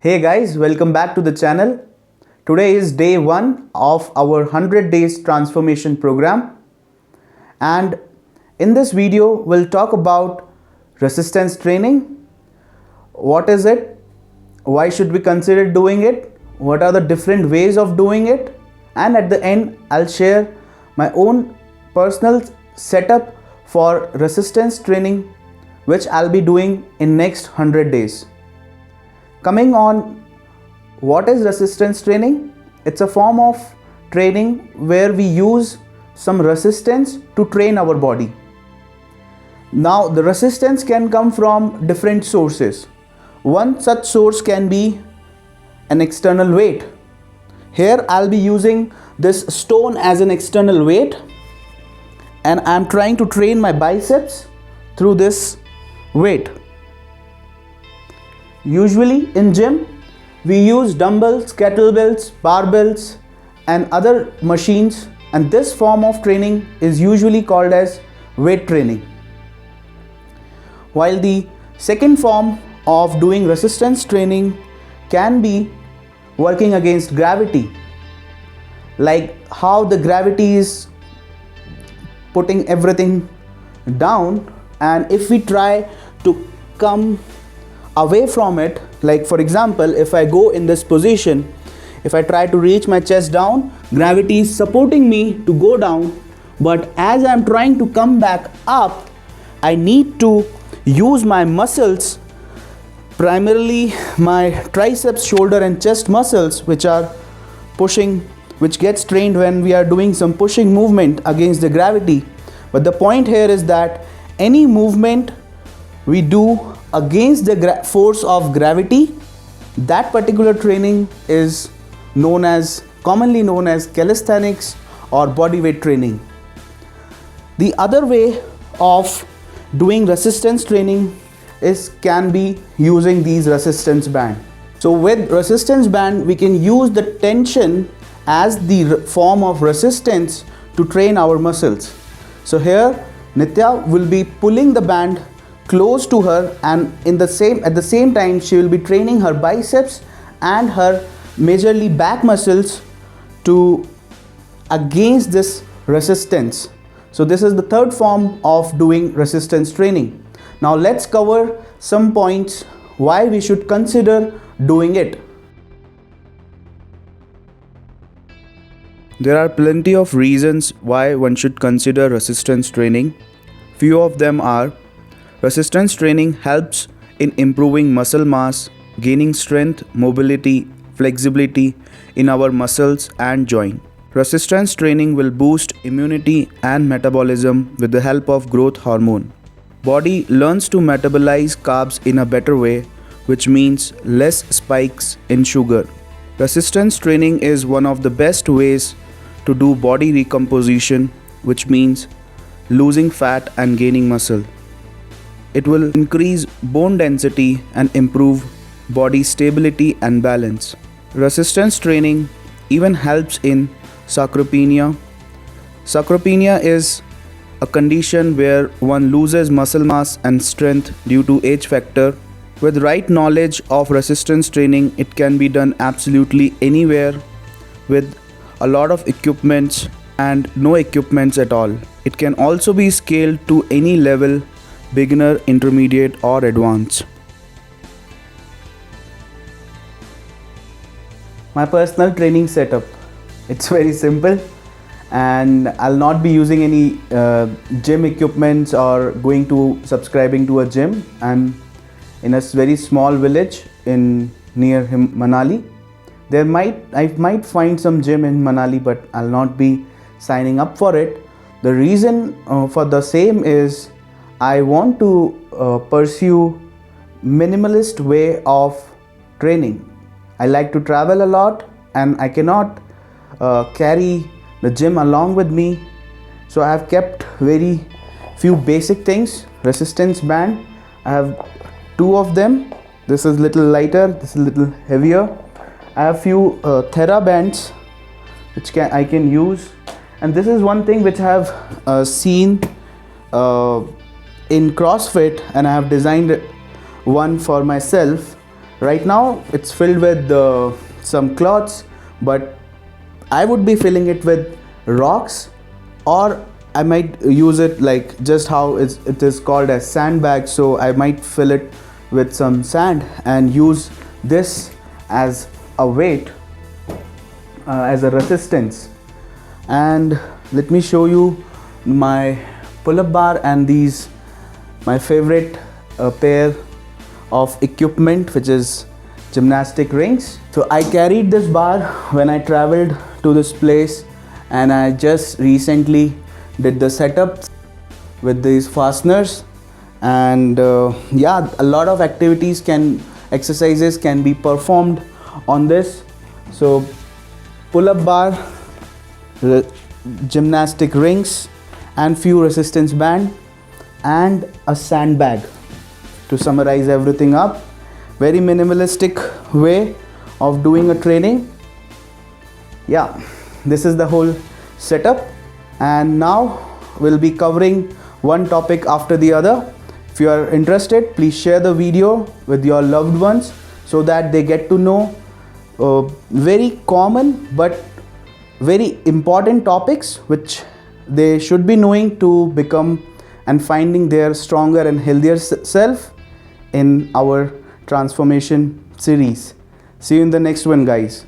Hey guys, welcome back to the channel. Today is day 1 of our 100 days transformation program, and in this video we'll talk about resistance training. What is it? Why should we consider doing it? What are the different ways of doing it? And at the end I'll share my own personal setup for resistance training which I'll be doing in next 100 days. Coming on, what is resistance training? It's a form of training where we use some resistance to train our body. Now, the resistance can come from different sources. One such source can be an external weight. Here I'll be using this stone as an external weight, and I'm trying to train my biceps through this weight. Usually in gym, we use dumbbells, kettlebells, barbells and other machines, and this form of training is usually called as weight training. While the second form of doing resistance training can be working against gravity, like how the gravity is putting everything down, and if we try to come away from it, like for example, if I go in this position, if I try to reach my chest down, gravity is supporting me to go down, but as I'm trying to come back up, I need to use my muscles, primarily my triceps, shoulder and chest muscles, which are pushing, which gets trained when we are doing some pushing movement against the gravity. But the point here is that any movement we do against the force of gravity, that particular training is commonly known as calisthenics or body weight training. The other way of doing resistance training can be using these resistance band. So with resistance band, we can use the tension as the form of resistance to train our muscles. So here Nitya will be pulling the band close to her, and at the same time she will be training her biceps and her majorly back muscles to against this resistance. So this is the third form of doing resistance training. Now let's cover some points why we should consider doing it. There are plenty of reasons why one should consider resistance training. Few of them are: resistance training helps in improving muscle mass, gaining strength, mobility, flexibility in our muscles and joint. Resistance training will boost immunity and metabolism with the help of growth hormone. Body learns to metabolize carbs in a better way, which means less spikes in sugar. Resistance training is one of the best ways to do body recomposition, which means losing fat and gaining muscle. It will increase bone density and improve body stability and balance. Resistance training even helps in sarcopenia. Sarcopenia is a condition where one loses muscle mass and strength due to age factor. With right knowledge of resistance training, it can be done absolutely anywhere with a lot of equipments and no equipments at all. It can also be scaled to any level: beginner, intermediate or advanced. My personal training setup, it's very simple, and I'll not be using any gym equipments or subscribing to a gym. I'm in a very small village near Manali. I might find some gym in Manali, but I'll not be signing up for it. The reason for the same is I want to pursue minimalist way of training. I like to travel a lot, and I cannot carry the gym along with me. So I have kept very few basic things. Resistance band, I have 2 of them. This is little lighter, this is little heavier. I have few Thera bands which I can use, and this is one thing which I have seen in CrossFit, and I have designed one for myself. Right now it's filled with some cloths, but I would be filling it with rocks, or I might use it like just how it is called as sandbag. So I might fill it with some sand and use this as a weight, as a resistance. And let me show you my pull-up bar and these my favorite pair of equipment, which is gymnastic rings. So I carried this bar when I traveled to this place, and I just recently did the setup with these fasteners. And yeah, a lot of exercises can be performed on this. So pull-up bar, gymnastic rings, and few resistance band, and a sandbag to summarize everything up. Very minimalistic way of doing a training. Yeah, this is the whole setup, and now we'll be covering one topic after the other. If you are interested, please share the video with your loved ones so that they get to know very common but very important topics which they should be knowing to become and finding their stronger and healthier self in our transformation series. See you in the next one, guys.